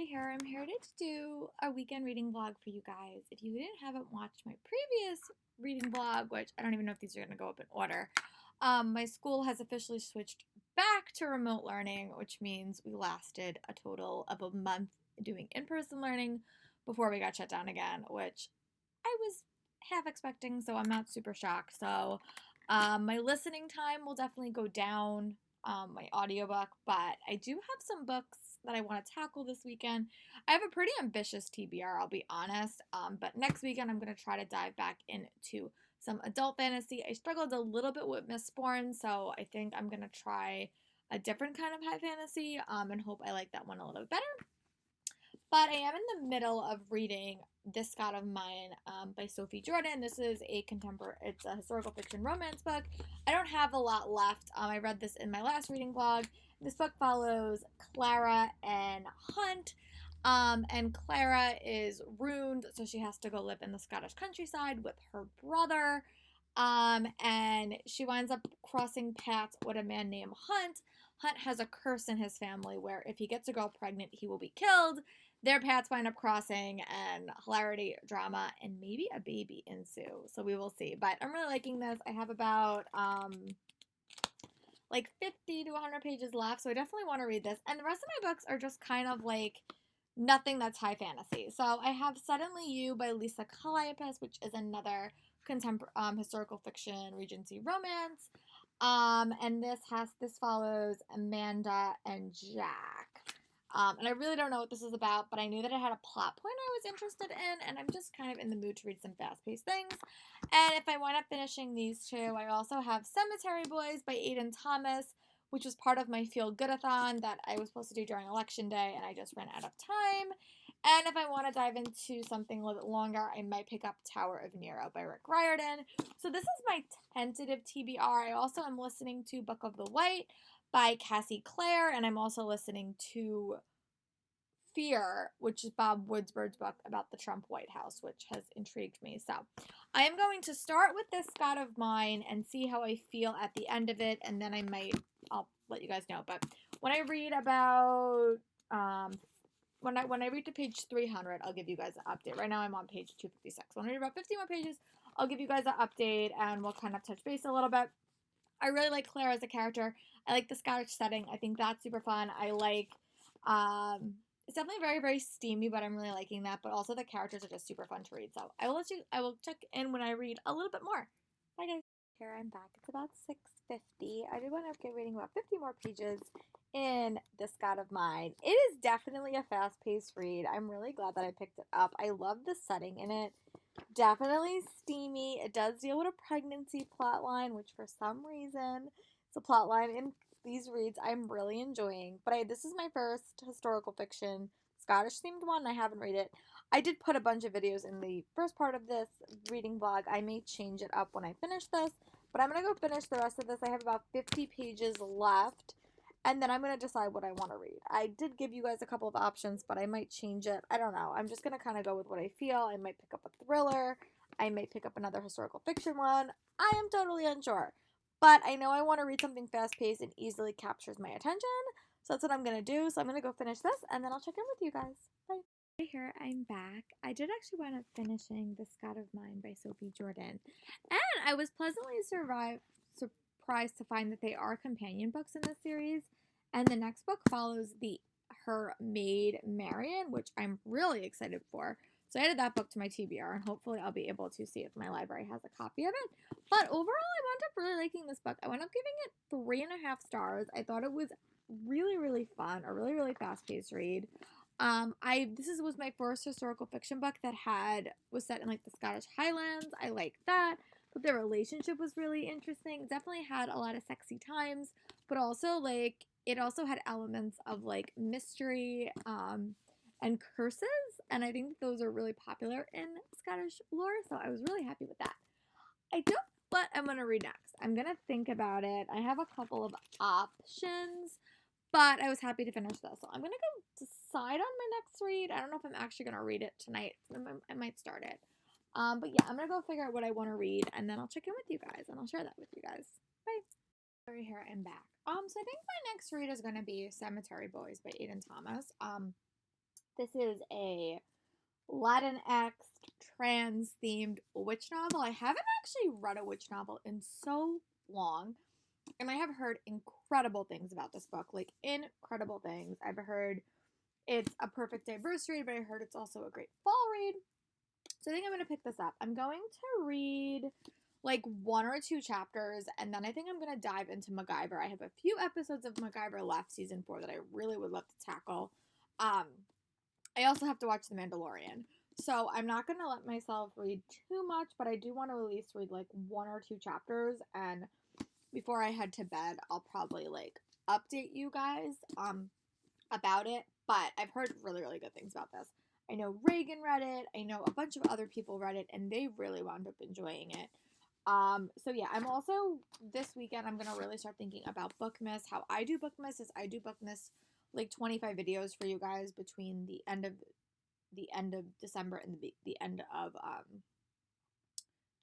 Lori here. I'm here to do a weekend reading vlog for you guys. If you haven't watched my previous reading vlog, which I don't even know if these are going to go up in order, my school has officially switched back to remote learning, which means we lasted a total of a month doing in-person learning before we got shut down again, which I was half expecting, so I'm not super shocked. So my listening time will definitely go down, my audiobook, but I do have some books that I want to tackle this weekend. I have a pretty ambitious TBR, I'll be honest, but next weekend I'm going to try to dive back into some adult fantasy. I struggled a little bit with Mistborn, so I think I'm going to try a different kind of high fantasy and hope I like that one a little bit better. But I am in the middle of reading This God of Mine by Sophie Jordan. This is it's a historical fiction romance book. I don't have a lot left. I read this in my last reading vlog. This book follows Clara and Hunt. And Clara is ruined, so she has to go live in the Scottish countryside with her brother. And she winds up crossing paths with a man named Hunt. Hunt has a curse in his family where if he gets a girl pregnant, he will be killed. Their paths wind up crossing, and hilarity, drama, and maybe a baby ensue. So we will see. But I'm really liking this. I have about like 50 to 100 pages left, so I definitely want to read this. And the rest of my books are just kind of like nothing that's high fantasy. So I have Suddenly You by Lisa Calliope, which is another historical fiction Regency romance. And this follows Amanda and Jack. And I really don't know what this is about, but I knew that it had a plot point I was interested in, and I'm just kind of in the mood to read some fast-paced things. And if I wind up finishing these two, I also have Cemetery Boys by Aiden Thomas, which was part of my Feel Good-a-thon that I was supposed to do during Election Day, and I just ran out of time. And if I want to dive into something a little bit longer, I might pick up Tower of Nero by Rick Riordan. So this is my tentative TBR. I also am listening to Book of the White by Cassie Clare, and I'm also listening to Fear, which is Bob Woodward's book about the Trump White House, which has intrigued me. So I am going to start with this God of Mine and see how I feel at the end of it, and then I'll let you guys know. But when I read about when I read to page 300, I'll give you guys an update. Right now I'm on page 256. When I read about 50 more pages, I'll give you guys an update and we'll kind of touch base a little bit. I really like Claire as a character. I like the Scottish setting. I think that's super fun. I like, it's definitely very, very steamy, but I'm really liking that. But also the characters are just super fun to read. So I will check in when I read a little bit more. Bye guys. Here I'm back. It's about 6:50. I did want to get reading about 50 more pages in This God of Mine. It is definitely a fast-paced read. I'm really glad that I picked it up. I love the setting in it. Definitely steamy. It does deal with a pregnancy plotline, which for some reason it's a plotline in these reads I'm really enjoying. But this is my first historical fiction Scottish themed one. I haven't read it. I did put a bunch of videos in the first part of this reading vlog. I may change it up when I finish this, but I'm going to go finish the rest of this. I have about 50 pages left, and then I'm going to decide what I want to read. I did give you guys a couple of options, but I might change it. I don't know. I'm just going to kind of go with what I feel. I might pick up a thriller. I might pick up another historical fiction one. I am totally unsure. But I know I want to read something fast-paced and easily captures my attention. So that's what I'm going to do. So I'm going to go finish this, and then I'll check in with you guys. Bye. Here I'm back. I did actually wind up finishing This God of Mine by Sophie Jordan. And I was pleasantly surprised to find that they are companion books in this series. And the next book follows her maid, Marion, which I'm really excited for. So I added that book to my TBR, and hopefully I'll be able to see if my library has a copy of it. But overall, I wound up really liking this book. I wound up giving it 3.5 stars. I thought it was really, really fun, a really, really fast-paced read. This was my first historical fiction book that was set in like the Scottish Highlands. I liked that. But their relationship was really interesting. Definitely had a lot of sexy times, but also like it also had elements of like mystery and curses, and I think those are really popular in Scottish lore, so I was really happy with that. I don't know what I'm going to read next. I'm going to think about it. I have a couple of options, but I was happy to finish this, so I'm going to go decide on my next read. I don't know if I'm actually going to read it tonight. I might start it. But yeah, I'm going to go figure out what I want to read, and then I'll check in with you guys, and I'll share that with you guys. Bye. Right here, I'm back. So I think my next read is going to be Cemetery Boys by Aiden Thomas. This is a Latinx trans-themed witch novel. I haven't actually read a witch novel in so long, and I have heard incredible things about this book, like incredible things. I've heard it's a perfect diverse read, but I heard it's also a great fall read. So I think I'm going to pick this up. I'm going to read like 1 or 2 chapters, and then I think I'm going to dive into MacGyver. I have a few episodes of MacGyver left, season 4, that I really would love to tackle. I also have to watch The Mandalorian. So I'm not going to let myself read too much, but I do want to at least read like 1 or 2 chapters, and before I head to bed, I'll probably like update you guys about it. But I've heard really, really good things about this. I know Reagan read it. I know a bunch of other people read it, and they really wound up enjoying it. So yeah, I'm also, this weekend, I'm going to really start thinking about Bookmas. How I do Bookmas is I do Bookmas like 25 videos for you guys between the end of December and the end of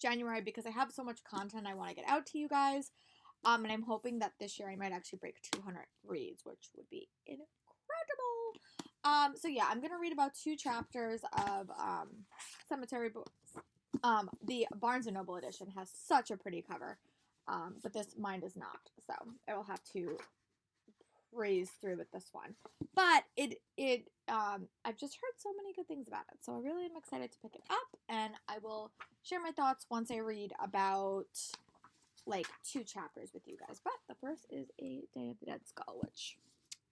January, because I have so much content I want to get out to you guys. And I'm hoping that this year I might actually break 200 reads, which would be incredible. So yeah, I'm going to read about 2 chapters of Cemetery Boys. The Barnes & Noble edition has such a pretty cover, but mine does not, so I will have to breeze through with this one. But I've just heard so many good things about it, so I really am excited to pick it up, and I will share my thoughts once I read about like 2 chapters with you guys. But the first is A Day of the Dead Skull, which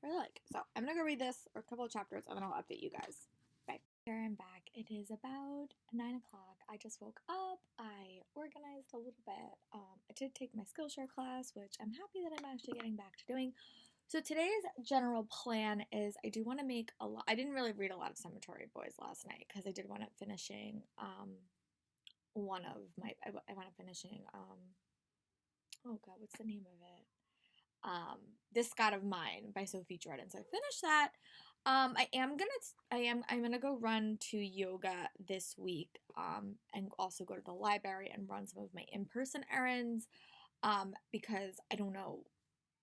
I really like. So I'm gonna go read this, or a couple of chapters, and then I'll update you guys. Bye. Here I'm back. It is about 9 o'clock. I just woke up. I organized a little bit. I did take my Skillshare class, which I'm happy that I'm actually getting back to doing. So today's general plan is I do want to make a lot. I didn't really read a lot of Cemetery Boys last night because I did want to finishing one of my. I want to finishing oh god, what's the name of it? This God of Mine by Sophie Jordan. So I finished that. I'm gonna go run to yoga this week, and also go to the library and run some of my in-person errands, because I don't know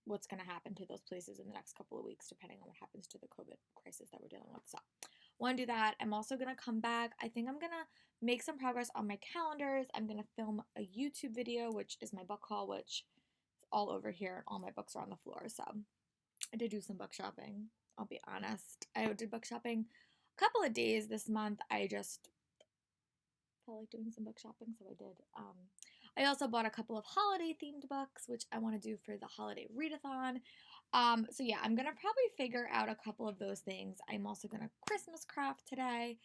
what's gonna happen to those places in the next couple of weeks, depending on what happens to the COVID crisis that we're dealing with. So I want to do that. I'm also gonna come back. I think I'm gonna make some progress on my calendars. I'm gonna film a YouTube video, which is my book haul, which is all over here, and all my books are on the floor. So I did do some book shopping. I'll be honest. I did book shopping a couple of days this month. I just felt like doing some book shopping, so I did. I also bought a couple of holiday-themed books, which I want to do for the holiday readathon. So yeah, I'm going to probably figure out a couple of those things. I'm also going to Christmas craft today,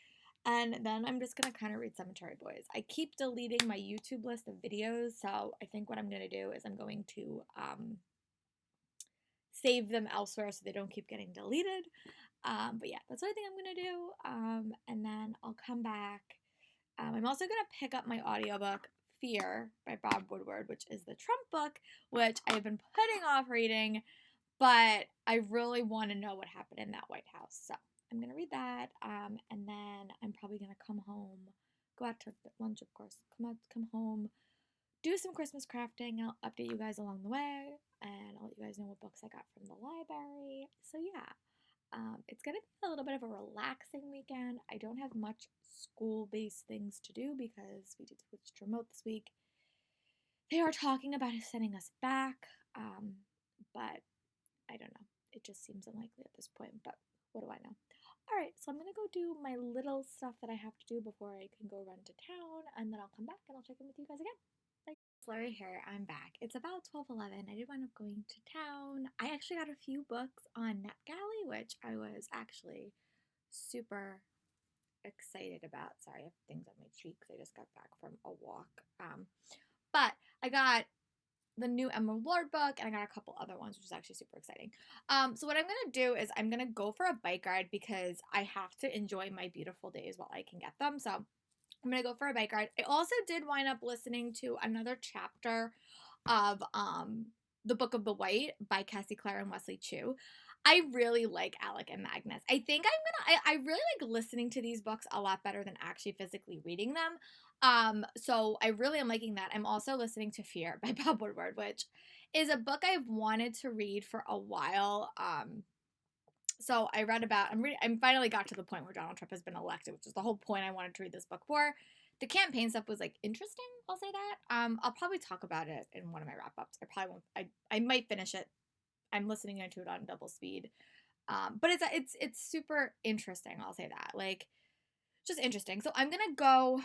and then I'm just going to kind of read Cemetery Boys. I keep deleting my YouTube list of videos, so I think what I'm going to do is I'm going to save them elsewhere so they don't keep getting deleted. But yeah, that's what I think I'm going to do. And then I'll come back. I'm also going to pick up my audiobook, Fear by Bob Woodward, which is the Trump book, which I've been putting off reading, but I really want to know what happened in that White House. So I'm going to read that. And then I'm probably going to come home, go out to lunch, of course, come home, do some Christmas crafting. I'll update you guys along the way, and I'll let you guys know what books I got from the library. So yeah, it's going to be a little bit of a relaxing weekend. I don't have much school-based things to do because we did switch to remote this week. They are talking about sending us back, but I don't know. It just seems unlikely at this point, but what do I know? Alright, so I'm going to go do my little stuff that I have to do before I can go run to town, and then I'll come back and I'll check in with you guys again. Flurry here, I'm back. It's about 12:11. I did wind up going to town. I actually got a few books on NetGalley, which I was actually super excited about. Sorry, I have things on my cheeks. I just got back from a walk. But I got the new Emerald Lord book, and I got a couple other ones, which is actually super exciting. So what I'm going to do is I'm going to go for a bike ride because I have to enjoy my beautiful days while I can get them. So I'm going to go for a bike ride. I also did wind up listening to another chapter of The Book of the White by Cassie Clare and Wesley Chu. I really like Alec and Magnus. I think I really like listening to these books a lot better than actually physically reading them. So I really am liking that. I'm also listening to Fear by Bob Woodward, which is a book I've wanted to read for a while. So I read about, I finally got to the point where Donald Trump has been elected, which is the whole point I wanted to read this book for. The campaign stuff was like interesting, I'll say that. I'll probably talk about it in one of my wrap-ups. I probably won't, I might finish it. I'm listening to it on double speed. But it's super interesting, I'll say that. Like, just interesting. So I'm gonna go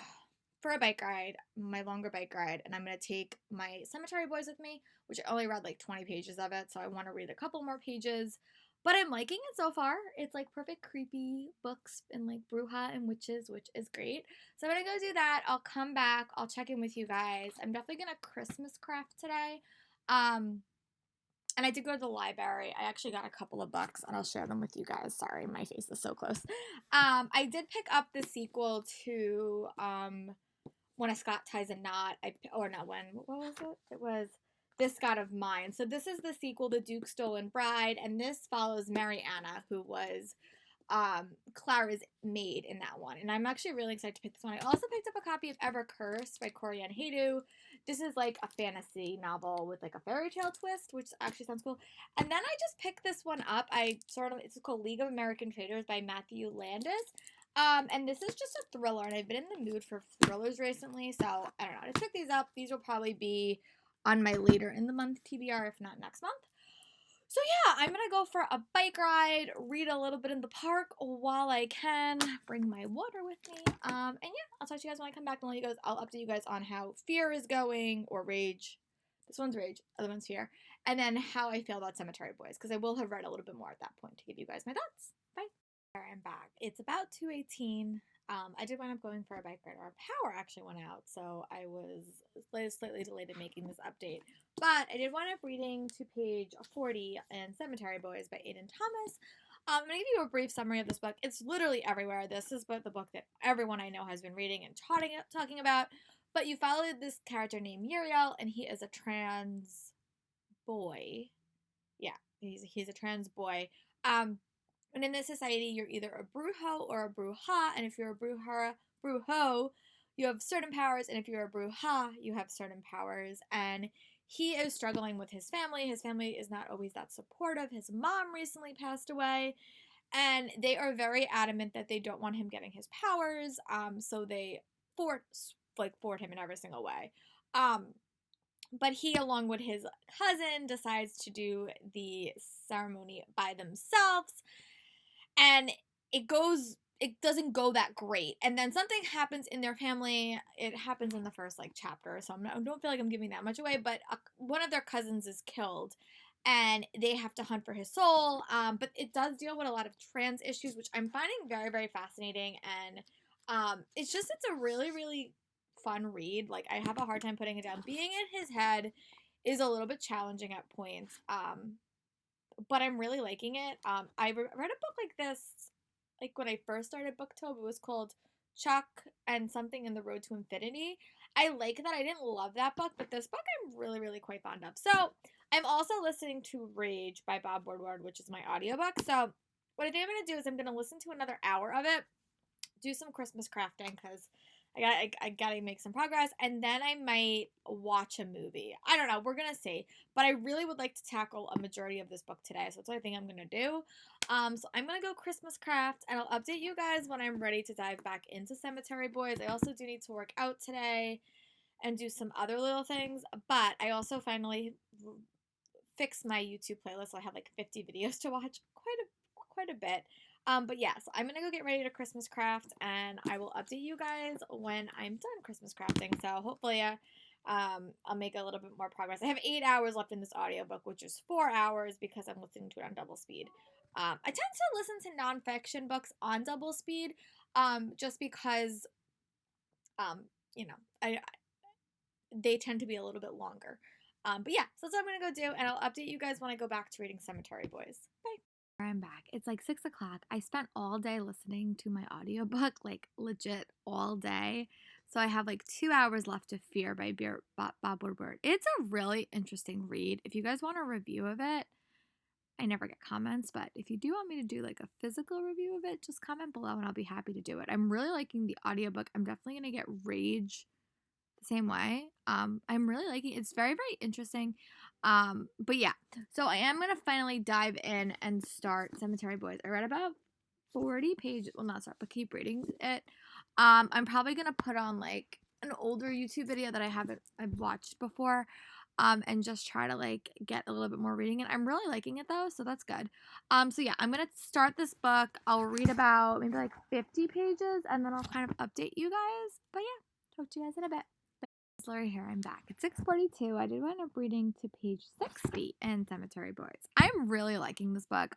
for a bike ride, my longer bike ride, and I'm gonna take my Cemetery Boys with me, which I only read like 20 pages of it, so I want to read a couple more pages. But I'm liking it so far. It's like perfect creepy books and like Bruja and witches, which is great. So I'm gonna go do that. I'll come back. I'll check in with you guys. I'm definitely gonna Christmas craft today. And I did go to the library. I actually got a couple of books, and I'll share them with you guys. Sorry, my face is so close. I did pick up the sequel to When a Scot Ties a Knot. What was it? It was This God of Mine. So this is the sequel to Duke's Stolen Bride, and this follows Mariana, who was Clara's maid in that one. And I'm actually really excited to pick this one. I also picked up a copy of Ever Cursed by Corianne Haydu. This is like a fantasy novel with like a fairy tale twist, which actually sounds cool. And then I just picked this one up. It's called League of American Traitors by Matthew Landis. And this is just a thriller, and I've been in the mood for thrillers recently, so I don't know. I took these up. These will probably be on my later in the month TBR, if not next month. So yeah, I'm gonna go for a bike ride, read a little bit in the park while I can, bring my water with me. And yeah, I'll talk to you guys when I come back, and I'll update you guys on how Fear is going, or Rage. This one's Rage, other one's Fear. And then how I feel about Cemetery Boys, because I will have read a little bit more at that point to give you guys my thoughts. Bye. I'm back. It's about 2:18. I did wind up going for a bike ride. Our power actually went out, so I was slightly delayed in making this update. But I did wind up reading to page 40 in Cemetery Boys by Aidan Thomas. I'm going to give you a brief summary of this book. It's literally everywhere. This is the book that everyone I know has been reading and talking about. But you follow this character named Muriel, and he is a trans boy. Yeah, he's a trans boy. And in this society, you're either a brujo or a bruja, and if you're a brujo, you have certain powers, and if you're a bruja, you have certain powers. And he is struggling with his family. His family is not always that supportive. His mom recently passed away, and they are very adamant that they don't want him getting his powers. So they thwart him in every single way. But he, along with his cousin, decides to do the ceremony by themselves. And it doesn't go that great. And then something happens in their family. It happens in the first chapter, so I don't feel like I'm giving that much away, but one of their cousins is killed, and they have to hunt for his soul. But it does deal with a lot of trans issues, which I'm finding very, very fascinating. And it's a really, really fun read. Like, I have a hard time putting it down. Being in his head is a little bit challenging at points. But I'm really liking it. I read a book like this, like when I first started Booktube. It was called Chuck and Something in the Road to Infinity. I like that. I didn't love that book, but this book I'm really, really quite fond of. So I'm also listening to Rage by Bob Woodward, which is my audiobook. So what I think I'm going to do is I'm going to listen to another hour of it, do some Christmas crafting, because I gotta make some progress, and then I might watch a movie. I don't know. We're gonna see. But I really would like to tackle a majority of this book today, so that's what I think I'm gonna do. So I'm gonna go Christmas craft, and I'll update you guys when I'm ready to dive back into Cemetery Boys. I also do need to work out today and do some other little things, but I also finally fixed my YouTube playlist, so I have 50 videos to watch. Quite a bit. But yeah, so I'm gonna go get ready to Christmas craft, and I will update you guys when I'm done Christmas crafting. So hopefully I'll make a little bit more progress. I have 8 hours left in this audiobook, which is 4 hours because I'm listening to it on double speed. I tend to listen to nonfiction books on double speed, just because they tend to be a little bit longer. But yeah, so that's what I'm gonna go do, and I'll update you guys when I go back to reading Cemetery Boys. Bye. I'm back. It's 6 o'clock. I spent all day listening to my audiobook, legit all day. So I have 2 hours left of Fear by Bob Woodward. It's a really interesting read. If you guys want a review of it, I never get comments, but if you do want me to do a physical review of it, just comment below and I'll be happy to do it. I'm really liking the audiobook. I'm definitely going to get Rage, same way. I'm really liking it. It's very, very interesting. But yeah, so I am gonna finally dive in and start Cemetery Boys. I read about 40 pages. Well, not start, but keep reading it. I'm probably gonna put on like an older YouTube video that I've watched before. And just try to like get a little bit more reading. And I'm really liking it though, so that's good. So yeah, I'm gonna start this book. I'll read about maybe like 50 pages, and then I'll kind of update you guys. But yeah, talk to you guys in a bit. It's Lori here. I'm back. It's 6:42. I did wind up reading to page 60 in Cemetery Boys. I'm really liking this book.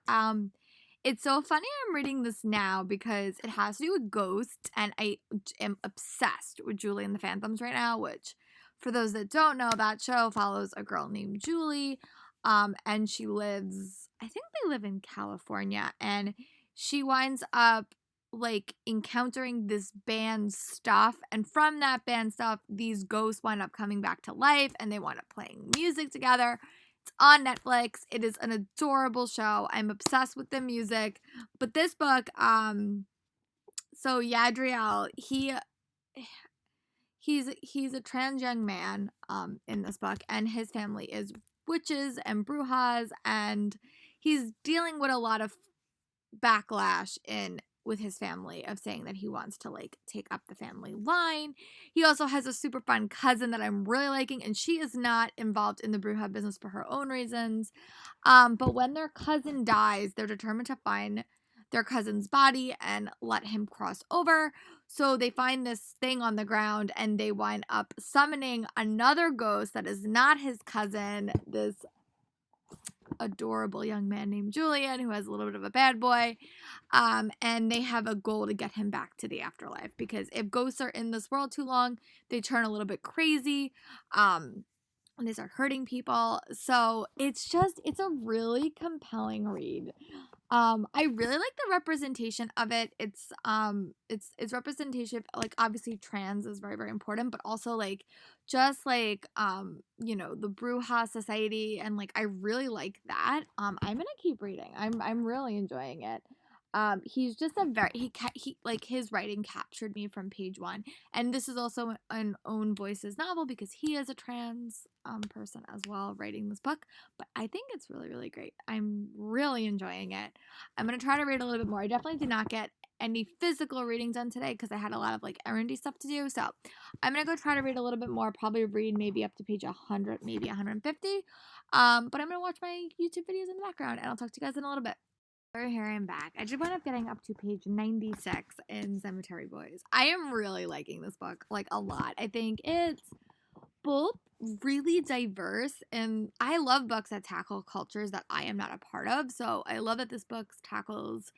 It's so funny I'm reading this now because it has to do with ghosts, and I am obsessed with Julie and the Phantoms right now, which, for those that don't know, that show follows a girl named Julie, and she lives, I think they live in California, and she winds up like encountering this band stuff, and from that band stuff these ghosts wind up coming back to life, and they wind up playing music together. It's on Netflix. It is an adorable show. I'm obsessed with the music. But this book, so Yadriel, he's a trans young man in this book, and his family is witches and brujas, and he's dealing with a lot of backlash in with his family of saying that he wants to like take up the family line. He also has a super fun cousin that I'm really liking, and she is not involved in the bruja business for her own reasons. But when their cousin dies, they're determined to find their cousin's body and let him cross over. So they find this thing on the ground, and they wind up summoning another ghost that is not his cousin, this adorable young man named Julian, who has a little bit of a bad boy. And they have a goal to get him back to the afterlife, because if ghosts are in this world too long, they turn a little bit crazy. And they start hurting people. So it's a really compelling read. I really like the representation of it. It's representation, like obviously trans is very, very important, but also like just like the Bruja society, and like I really like that. I'm gonna keep reading. I'm really enjoying it. He's just a very he like his writing captured me from page one, and this is also an Own Voices novel because he is a trans person as well writing this book. But I think it's really, really great. I'm really enjoying it. I'm gonna try to read a little bit more. I definitely did not get any physical reading done today because I had a lot of like errandy stuff to do. So I'm gonna go try to read a little bit more. Probably read maybe up to page 100, maybe 150. But I'm gonna watch my YouTube videos in the background, and I'll talk to you guys in a little bit. Here I'm back. I just wound up getting up to page 96 in Cemetery Boys. I am really liking this book, like a lot. I think it's both really diverse, and I love books that tackle cultures that I am not a part of. So I love that this book tackles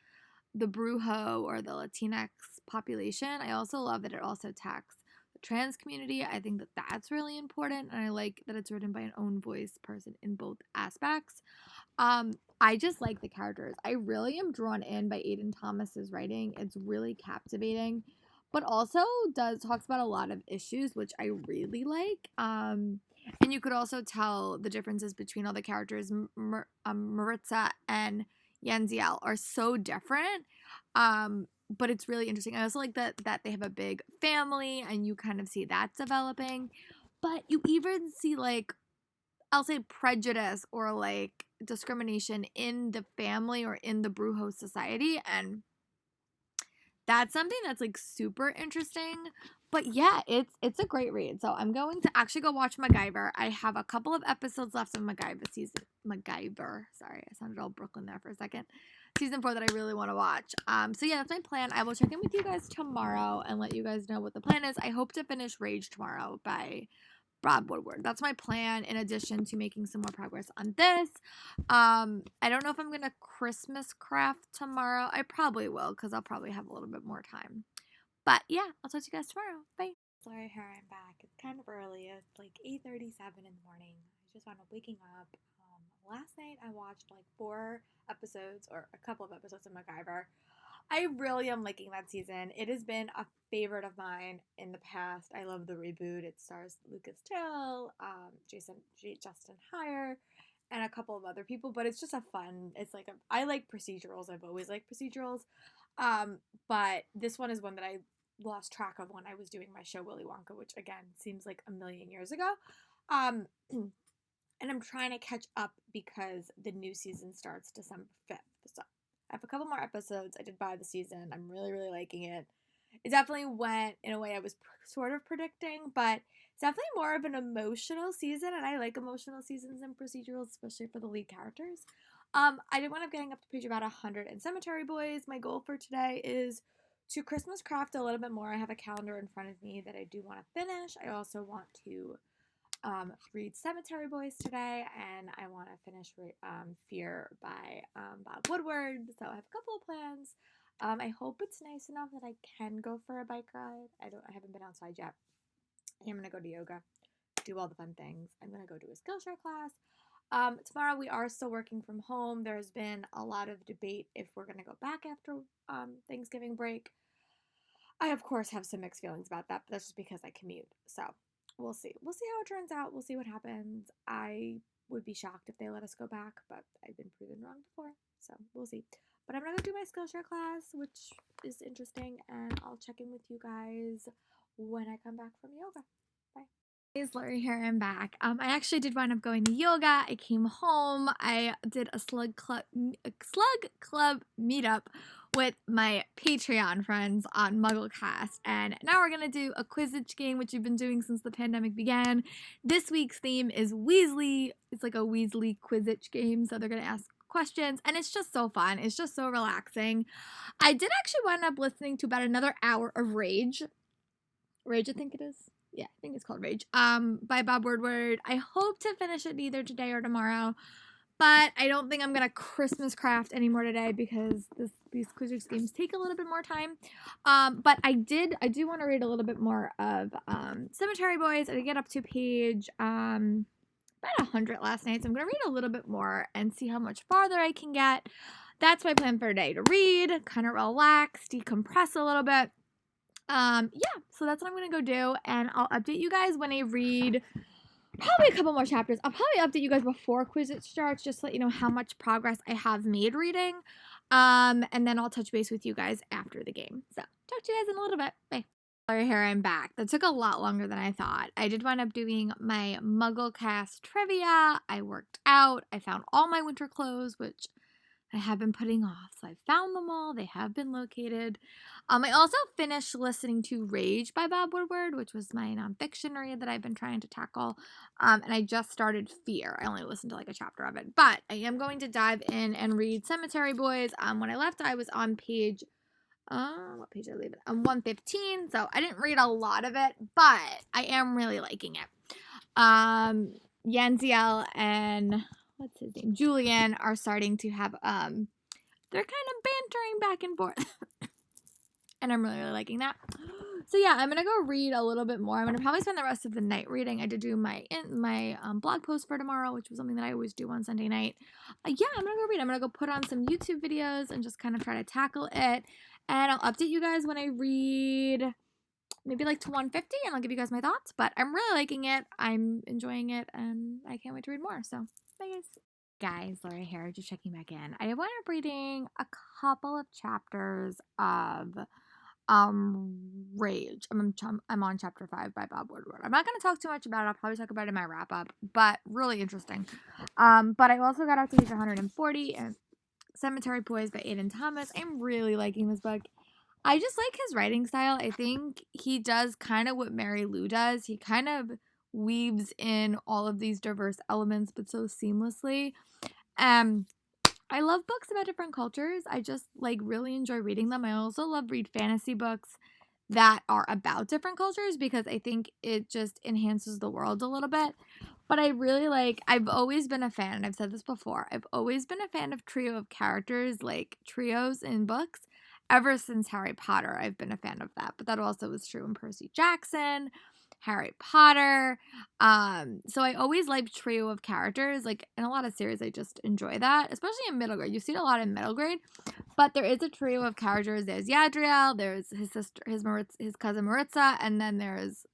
the Brujo or the Latinx population. I also love that it also tackles the trans community. I think that that's really important, and I like that it's written by an Own Voice person in both aspects. I just like the characters. I really am drawn in by Aiden Thomas's writing. It's really captivating, but also talks about a lot of issues, which I really like. And you could also tell the differences between all the characters. Maritza and Yanziel are so different. But it's really interesting. I also like that they have a big family, and you kind of see that developing. But you even see like, I'll say, prejudice or like discrimination in the family or in the Brujo society, and that's something that's like super interesting. But yeah, it's a great read. So I'm going to actually go watch MacGyver. I have a couple of episodes left of MacGyver season. MacGyver. Sorry, I sounded all Brooklyn there for a second. Season 4 that I really want to watch. So yeah, that's my plan. I will check in with you guys tomorrow and let you guys know what the plan is. I hope to finish Rage tomorrow by Rob Woodward. That's my plan, in addition to making some more progress on this. I don't know if I'm gonna Christmas craft tomorrow. I probably will, because I'll probably have a little bit more time. But yeah, I'll talk to you guys tomorrow. Bye. Sorry, here I'm back. It's kind of early. It's like 8:37 in the morning. I just wound up waking up. Last night I watched like 4 episodes, or a couple of episodes of MacGyver. I really am liking that season. It has been a favorite of mine in the past. I love the reboot. It stars Lucas Till, Justin Hire, and a couple of other people. But it's just it's like I like procedurals. I've always liked procedurals. But this one is one that I lost track of when I was doing my show Willy Wonka, which again seems like a million years ago. Um, and I'm trying to catch up because the new season starts December 5th. So I have a couple more episodes. I did buy the season. I'm really, really liking it. It definitely went in a way I was sort of predicting, but it's definitely more of an emotional season, and I like emotional seasons and procedurals, especially for the lead characters. I did wind up getting up to page about 100 in Cemetery Boys. My goal for today is to Christmas craft a little bit more. I have a calendar in front of me that I do want to finish. I also want to read Cemetery Boys today, and I want to finish Fear by Bob Woodward. So I have a couple of plans. I hope it's nice enough that I can go for a bike ride. I haven't been outside yet. I'm gonna go to yoga, do all the fun things. I'm gonna go to a Skillshare class. Tomorrow we are still working from home. There's been a lot of debate if we're gonna go back after Thanksgiving break. I of course have some mixed feelings about that, but that's just because I commute. So we'll see. We'll see how it turns out. We'll see what happens. I would be shocked if they let us go back, but I've been proven wrong before, so we'll see. But I'm gonna go do my Skillshare class, which is interesting, and I'll check in with you guys when I come back from yoga. Bye. Hey, it's Lori here. I'm back. I actually did wind up going to yoga. I came home. I did a slug club meetup with my Patreon friends on MuggleCast, and now we're gonna do a Quizzitch game, which we've been doing since the pandemic began. This week's theme is Weasley. It's like a Weasley Quizzitch game, so they're gonna ask questions, and it's just so fun. It's just so relaxing. I did actually wind up listening to about another hour of Rage, I think it is. Yeah, I think it's called Rage, by Bob Woodward. I hope to finish it either today or tomorrow, but I don't think I'm gonna Christmas craft anymore today because these Quizzitch games take a little bit more time. But I do want to read a little bit more of Cemetery Boys. I did get up to page about 100 last night, so I'm gonna read a little bit more and see how much farther I can get. That's my plan for today, to read, kind of relax, decompress a little bit. Yeah, so that's what I'm gonna go do, and I'll update you guys when I read probably a couple more chapters. I'll probably update you guys before Quizzitch starts, just to let you know how much progress I have made reading. And then I'll touch base with you guys after the game. So, talk to you guys in a little bit. Bye. Here, I'm back. That took a lot longer than I thought. I did wind up doing my MuggleCast trivia. I worked out. I found all my winter clothes, which I have been putting off. So I found them all. They have been located. I also finished listening to Rage by Bob Woodward, which was my nonfiction read that I've been trying to tackle. And I just started Fear. I only listened to like a chapter of it. But I am going to dive in and read Cemetery Boys. When I left, I was on page... what page did I leave it? 115. So I didn't read a lot of it, but I am really liking it. Yanziel and... what's his name? Julian are starting to have, they're kind of bantering back and forth. And I'm really, really liking that. So yeah, I'm going to go read a little bit more. I'm going to probably spend the rest of the night reading. I did do my blog post for tomorrow, which was something that I always do on Sunday night. Yeah, I'm going to go read. I'm going to go put on some YouTube videos and just kind of try to tackle it. And I'll update you guys when I read maybe like to 150, and I'll give you guys my thoughts. But I'm really liking it. I'm enjoying it, and I can't wait to read more. So, bye guys. Laura here, just checking back in. I wound up reading a couple of chapters of Rage. I'm on chapter 5 by Bob Woodward. I'm not going to talk too much about it. I'll probably talk about it in my wrap up, but really interesting. But I also got up to page 140 and Cemetery Boys by Aiden Thomas. I'm really liking this book. I just like his writing style. I think he does kind of what Mary Lou does. He kind of weaves in all of these diverse elements, but so seamlessly. I love books about different cultures. I just like really enjoy reading them. I also love read fantasy books that are about different cultures because I think it just enhances the world a little bit. But I really like, I've always been a fan, and I've said this before, I've always been a fan of trio of characters, like trios in books. Ever since Harry Potter, I've been a fan of that. But that also was true in Percy Jackson, Harry Potter. So I always liked trio of characters. Like in a lot of series, I just enjoy that, especially in middle grade. You see it a lot in middle grade, but there is a trio of characters. There's Yadriel, there's his sister, his cousin Maritza, and then there's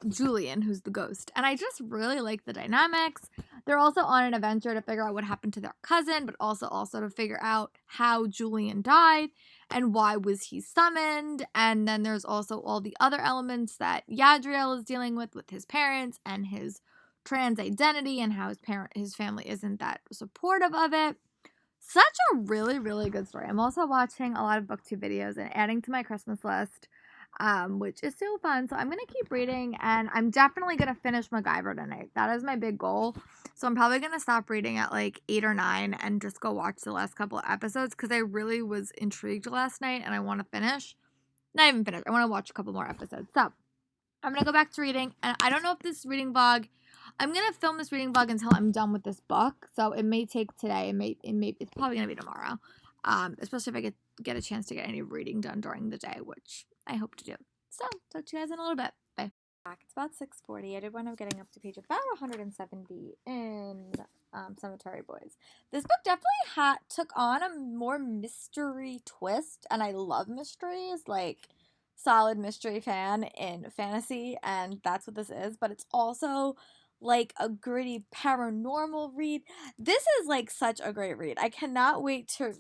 Julian, who's the ghost. And I just really like the dynamics. They're also on an adventure to figure out what happened to their cousin, but also to figure out how Julian died and why was he summoned. And then there's also all the other elements that Yadriel is dealing with his parents and his trans identity and how his family isn't that supportive of it. Such a really, really good story. I'm also watching a lot of booktube videos and adding to my Christmas list, which is so fun. So I'm going to keep reading, and I'm definitely going to finish MacGyver tonight. That is my big goal. So I'm probably going to stop reading at like 8 or 9 and just go watch the last couple of episodes because I really was intrigued last night and I want to finish. Not even finish. I want to watch a couple more episodes. So I'm going to go back to reading, and I don't know if this reading vlog, I'm going to film this reading vlog until I'm done with this book. So it may take today. It's probably going to be tomorrow. Especially if I get a chance to get any reading done during the day, which I hope to do. So, talk to you guys in a little bit. Bye. It's about 6:40. I did wind up getting up to page about 170 in Cemetery Boys. This book definitely took on a more mystery twist, and I love mysteries, like solid mystery fan in fantasy, and that's what this is, but it's also like a gritty paranormal read. This is like such a great read. I cannot wait to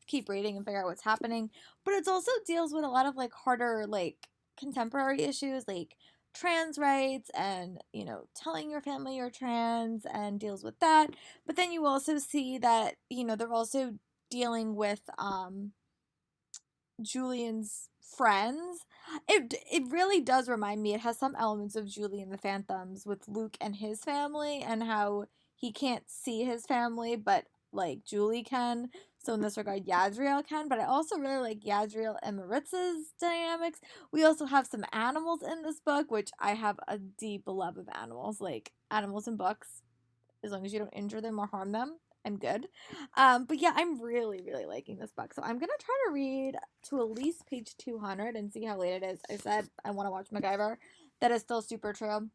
keep reading and figure out what's happening, but it also deals with a lot of like harder like contemporary issues like trans rights and, you know, telling your family you're trans, and deals with that. But then you also see that, you know, they're also dealing with Julian's friends. It really does remind me. It has some elements of Julian the Phantoms with Luke and his family, and how he can't see his family, but like Julie can. So in this regard, Yadriel can. But I also really like Yadriel and Maritz's dynamics. We also have some animals in this book, which I have a deep love of animals. Like animals in books, as long as you don't injure them or harm them, I'm good. But yeah, I'm really, really liking this book. So I'm going to try to read to at least page 200 and see how late it is. I said I want to watch MacGyver. That is still super true.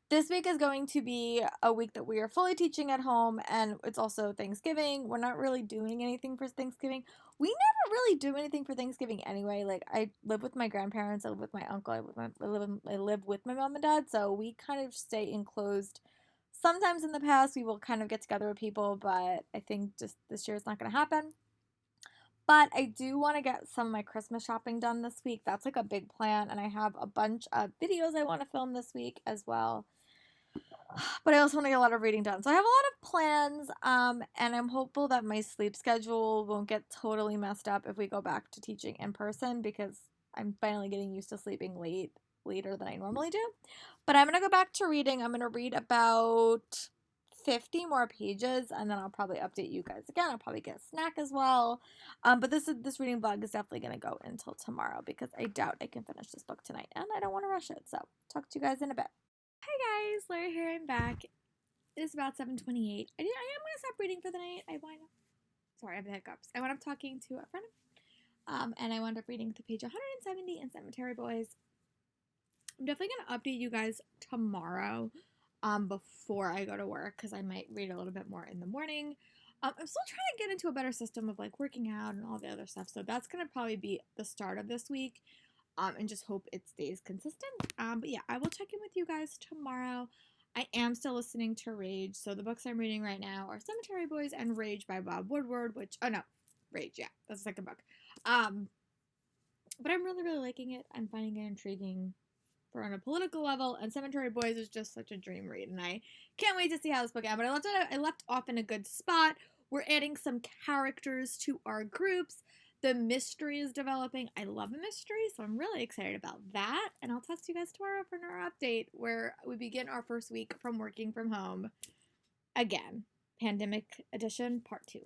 This week is going to be a week that we are fully teaching at home, and it's also Thanksgiving. We're not really doing anything for Thanksgiving. We never really do anything for Thanksgiving anyway. Like, I live with my grandparents, I live with my uncle, I live with my mom and dad, so we kind of stay enclosed. Sometimes in the past, we will kind of get together with people, but I think just this year it's not going to happen. But I do want to get some of my Christmas shopping done this week. That's like a big plan, and I have a bunch of videos I want to film this week as well. But I also want to get a lot of reading done. So I have a lot of plans, and I'm hopeful that my sleep schedule won't get totally messed up if we go back to teaching in person, because I'm finally getting used to sleeping later than I normally do. But I'm going to go back to reading. I'm going to read about 50 more pages, and then I'll probably update you guys again. I'll probably get a snack as well. But this reading vlog is definitely going to go until tomorrow, because I doubt I can finish this book tonight, and I don't want to rush it. So talk to you guys in a bit. Hi guys, Laura here. I'm back. It is about 7:28. I am gonna stop reading for the night. Sorry, I have the hiccups. I wound up talking to a friend, and I wound up reading to page 170 in Cemetery Boys. I'm definitely gonna update you guys tomorrow, before I go to work, because I might read a little bit more in the morning. I'm still trying to get into a better system of like working out and all the other stuff, so that's gonna probably be the start of this week. And just hope it stays consistent. But yeah, I will check in with you guys tomorrow. I am still listening to Rage. So the books I'm reading right now are Cemetery Boys and Rage by Bob Woodward, Rage, yeah, that's the second book. But I'm really, really liking it. I'm finding it intriguing on a political level, and Cemetery Boys is just such a dream read, and I can't wait to see how this book ends. But I left off in a good spot. We're adding some characters to our groups. The mystery is developing. I love a mystery, so I'm really excited about that. And I'll talk to you guys tomorrow for another update where we begin our first week from working from home. Again, Pandemic Edition Part 2.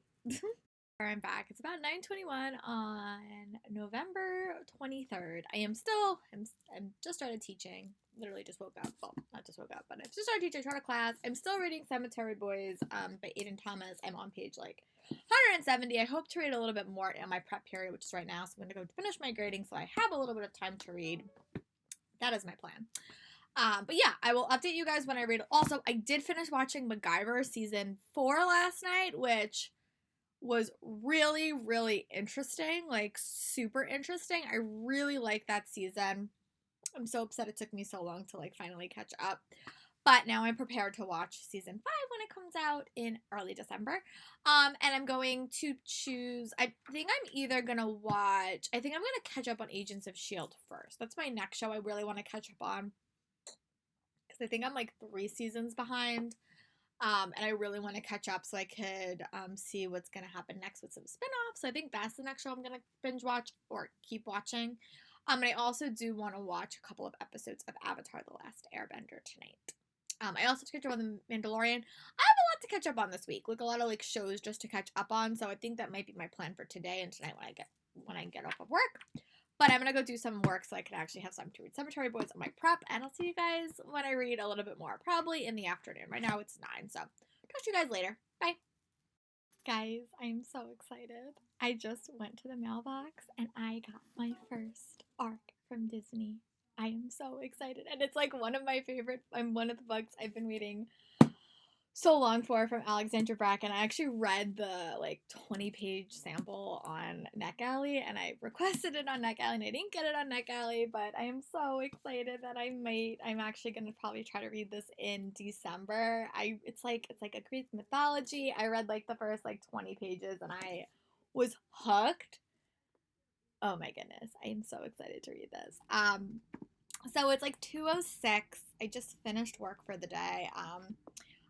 I'm back. It's about 9:21 on November 23rd. I'm just started teaching. Literally just woke up. Well, not just woke up, but I just started teaching charter class. I'm still reading Cemetery Boys by Aiden Thomas. I'm on page like 170. I hope to read a little bit more in my prep period, which is right now. So I'm going to go finish my grading so I have a little bit of time to read. That is my plan. But yeah, I will update you guys when I read. Also, I did finish watching MacGyver season 4 last night, which was really, really interesting, like super interesting. I really like that season. I'm so upset it took me so long to like finally catch up. But now I'm prepared to watch season 5 when it comes out in early December. And I'm going to choose, I think I'm going to catch up on Agents of S.H.I.E.L.D. first. That's my next show I really want to catch up on. Because I think I'm like 3 seasons behind. And I really want to catch up so I could see what's going to happen next with some spin-offs. So I think that's the next show I'm going to binge watch or keep watching. And I also do want to watch a couple of episodes of Avatar: The Last Airbender tonight. I also have to catch up on The Mandalorian. I have a lot to catch up on this week, like a lot of like shows just to catch up on. So I think that might be my plan for today and tonight when I get off of work. But I'm gonna go do some work so I can actually have time to read Cemetery Boys on my prep, and I'll see you guys when I read a little bit more, probably in the afternoon. Right now it's 9, so talk to you guys later. Bye. Guys, I'm so excited. I just went to the mailbox and I got my first arc from Disney. I am so excited, and it's like one of my favorite. One of the books I've been waiting so long for from Alexandra Bracken. I actually read the like 20-page sample on NetGalley, and I requested it on NetGalley, and I didn't get it on NetGalley, but I am so excited that I'm actually gonna probably try to read this in December. It's like a Greek mythology. I read like the first like 20 pages, and I was hooked. Oh my goodness, I am so excited to read this. So it's like 2:06. I just finished work for the day.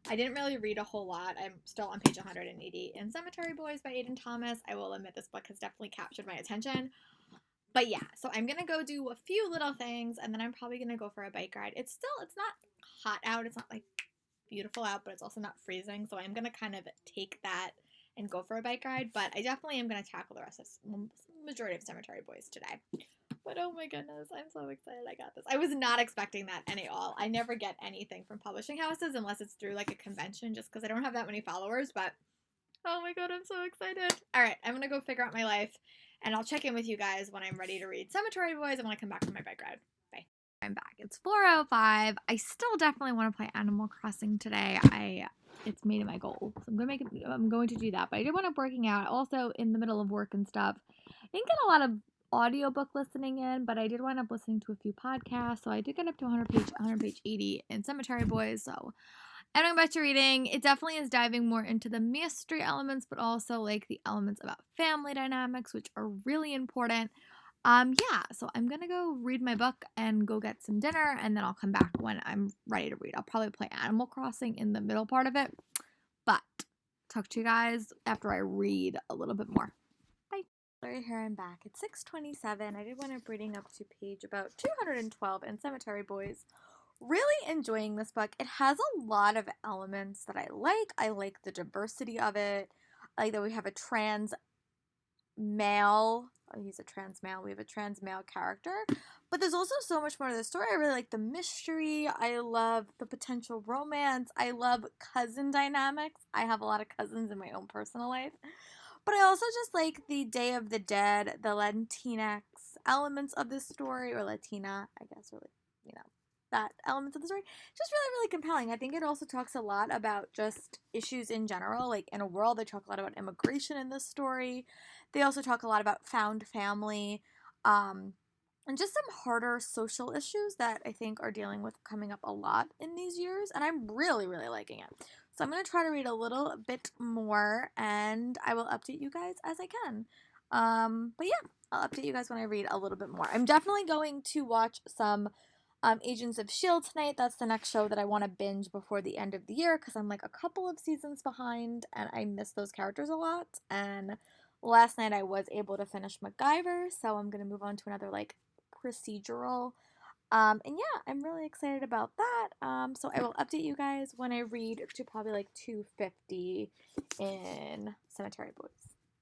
I didn't really read a whole lot. I'm still on page 180 in Cemetery Boys by Aiden Thomas. I will admit this book has definitely captured my attention. But yeah, so I'm going to go do a few little things, and then I'm probably going to go for a bike ride. It's not hot out. It's not like beautiful out, but it's also not freezing. So I'm going to kind of take that and go for a bike ride. But I definitely am going to tackle the rest of majority of Cemetery Boys today. But oh my goodness, I'm so excited I got this. I was not expecting that at all. I never get anything from publishing houses unless it's through like a convention, just because I don't have that many followers. But oh my god, I'm so excited. All right, I'm going to go figure out my life, and I'll check in with you guys when I'm ready to read Cemetery Boys and when I come back from my bike ride. Bye. I'm back. It's 4:05. I still definitely want to play Animal Crossing today. It's made it my goal, so I'm going to do that. But I did want to working out also in the middle of work and stuff. I didn't get a lot of audiobook listening in, but I did wind up listening to a few podcasts, so I did get up to 100 page 80 in Cemetery Boys. So I'm going back to reading. It definitely is diving more into the mystery elements, but also like the elements about family dynamics, which are really important. Yeah, so I'm gonna go read my book and go get some dinner, and then I'll come back when I'm ready to read. I'll probably play Animal Crossing in the middle part of it, but talk to you guys after I read a little bit more. Bye. Right here, I'm back. It's 6:27. I did wind up reading up to page about 212 in Cemetery Boys. Really enjoying this book. It has a lot of elements that I like. I like the diversity of it. I like that we have a trans male. Oh, he's a trans male. We have a trans male character. But there's also so much more to the story. I really like the mystery. I love the potential romance. I love cousin dynamics. I have a lot of cousins in my own personal life. But I also just like the Day of the Dead, the Latinx elements of this story, or Latina, I guess, really, that elements of the story. Just really, really compelling. I think it also talks a lot about just issues in general. Like in a world, they talk a lot about immigration in this story. They also talk a lot about found family, and just some harder social issues that I think are coming up a lot in these years. And I'm really, really liking it. So I'm going to try to read a little bit more, and I will update you guys as I can. But yeah, I'll update you guys when I read a little bit more. I'm definitely going to watch some Agents of S.H.I.E.L.D. tonight. That's the next show that I want to binge before the end of the year, because I'm like a couple of seasons behind, and I miss those characters a lot. And last night I was able to finish MacGyver, so I'm going to move on to another like procedural. And yeah, I'm really excited about that. So I will update you guys when I read to probably like 250 in Cemetery Boys.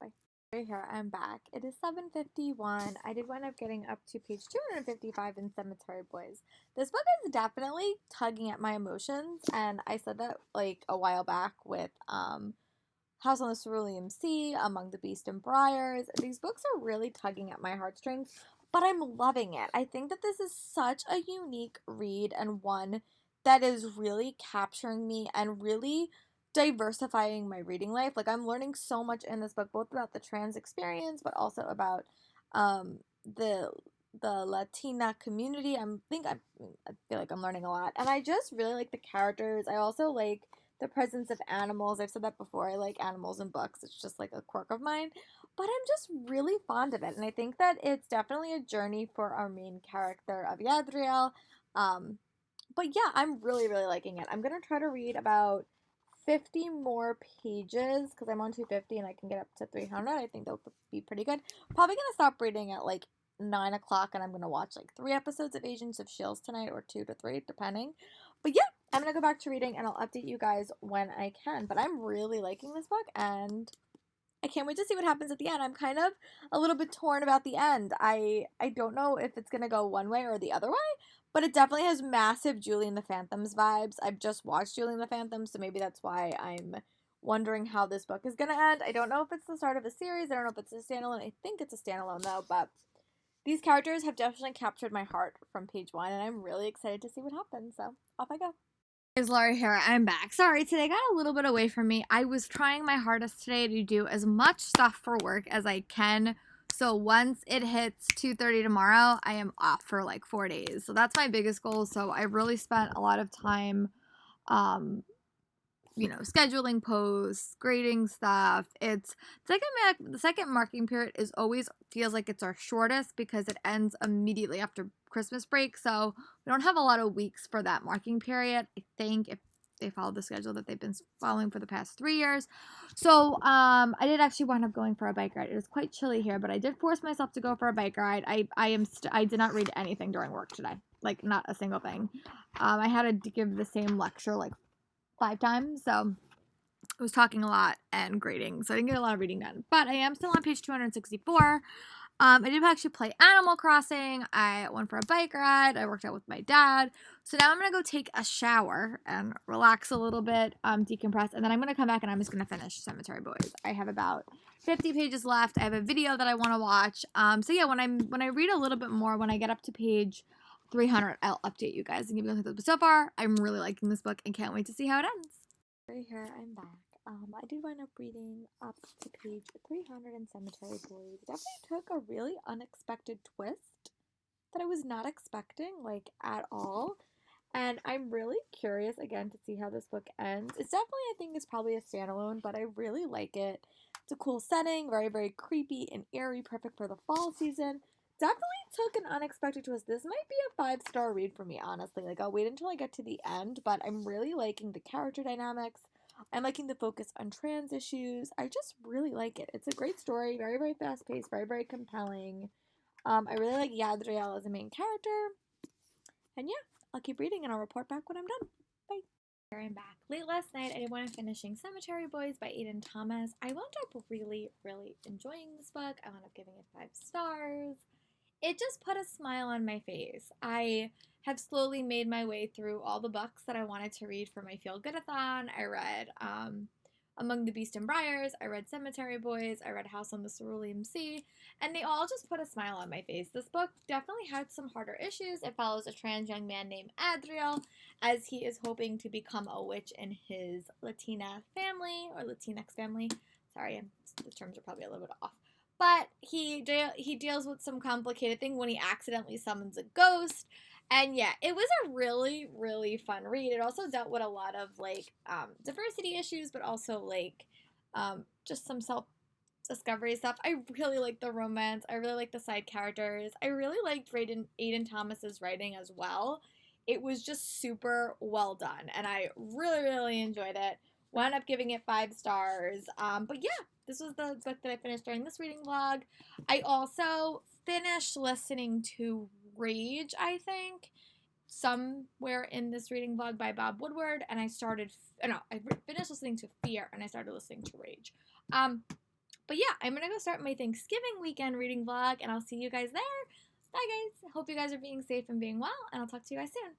Bye. Right here, I'm back. It is 7:51. I did wind up getting up to page 255 in Cemetery Boys. This book is definitely tugging at my emotions, and I said that like a while back with House on the Cerulean Sea, Among the Beast and Briars. These books are really tugging at my heartstrings, but I'm loving it. I think that this is such a unique read, and one that is really capturing me and really diversifying my reading life. Like, I'm learning so much in this book, both about the trans experience, but also about the the Latina community. I feel like I'm learning a lot, and I just really like the characters. I also like the presence of animals. I've said that before. I like animals in books. It's just like a quirk of mine, but I'm just really fond of it, and I think that it's definitely a journey for our main character of Yadriel. Um, but yeah, I'm really really liking it. I'm gonna try to read about 50 more pages because I'm on 250 and I can get up to 300. I think that would be pretty good. Probably gonna stop reading at like 9 o'clock, and I'm gonna watch like 3 episodes of Agents of Shields tonight, or 2 to 3 depending. But yeah, I'm gonna go back to reading and I'll update you guys when I can. But I'm really liking this book, and I can't wait to see what happens at the end. I'm kind of a little bit torn about the end. I don't know if it's gonna go one way or the other way, but it definitely has massive Julie and the Phantoms vibes. I've just watched Julie and the Phantoms, so maybe that's why I'm wondering how this book is gonna end. I don't know if it's the start of a series. I don't know if it's a standalone. I think it's a standalone though, but these characters have definitely captured my heart from page one, and I'm really excited to see what happens. So off I go. It's Laura here. I'm back. Sorry, today got a little bit away from me. I was trying my hardest today to do as much stuff for work as I can. So once it hits 2:30 tomorrow, I am off for like 4 days. So that's my biggest goal. So I really spent a lot of time um scheduling posts, grading stuff. It's the second marking period is always feels like it's our shortest because it ends immediately after Christmas break. So we don't have a lot of weeks for that marking period. I think if they follow the schedule that they've been following for the past 3 years. So I did actually wind up going for a bike ride. It was quite chilly here, but I did force myself to go for a bike ride. I did not read anything during work today, like not a single thing. I had to give the same lecture like 5 times, so I was talking a lot and grading, so I didn't get a lot of reading done. But I am still on page 264. I did actually play Animal Crossing. I went for a bike ride. I worked out with my dad. So now I'm going to go take a shower and relax a little bit, decompress, and then I'm going to come back and I'm just going to finish Cemetery Boys. I have about 50 pages left. I have a video that I want to watch. So yeah, when I read a little bit more, when I get up to page 300, I'll update you guys and give you a look. So far, I'm really liking this book and can't wait to see how it ends. Right here, I'm back. I did wind up reading up to page 300 in Cemetery Boys. It definitely took a really unexpected twist that I was not expecting, like, at all. And I'm really curious, again, to see how this book ends. It's definitely, I think, it's probably a standalone, but I really like it. It's a cool setting, very, very creepy and eerie, perfect for the fall season. Definitely took an unexpected twist. This might be a 5-star read for me, honestly. Like, I'll wait until I get to the end, but I'm really liking the character dynamics. I'm liking the focus on trans issues. I just really like it. It's a great story, very, very fast-paced, very, very compelling. I really like Yadriel as a main character. And yeah, I'll keep reading and I'll report back when I'm done. Bye. Here I'm back. Late last night, I did wind up finishing Cemetery Boys by Aiden Thomas. I wound up really, really enjoying this book. I wound up giving it 5 stars. It just put a smile on my face. I have slowly made my way through all the books that I wanted to read for my Feel Good-a-thon. I read Among the Beast and Briars, I read Cemetery Boys, I read House on the Cerulean Sea, and they all just put a smile on my face. This book definitely had some harder issues. It follows a trans young man named Adriel as he is hoping to become a witch in his Latina family, or Latinx family. Sorry, the terms are probably a little bit off. But he deals with some complicated thing when he accidentally summons a ghost. And yeah, it was a really, really fun read. It also dealt with a lot of like diversity issues, but also like just some self-discovery stuff. I really liked the romance. I really liked the side characters. I really liked Aiden Thomas's writing as well. It was just super well done, and I really, really enjoyed it. Wound up giving it 5 stars. But yeah, this was the book that I finished during this reading vlog. I also finished listening to Rage, I think, somewhere in this reading vlog by Bob Woodward, and I finished listening to Fear, and I started listening to Rage. But yeah, I'm gonna go start my Thanksgiving weekend reading vlog, and I'll see you guys there. Bye, guys. Hope you guys are being safe and being well, and I'll talk to you guys soon.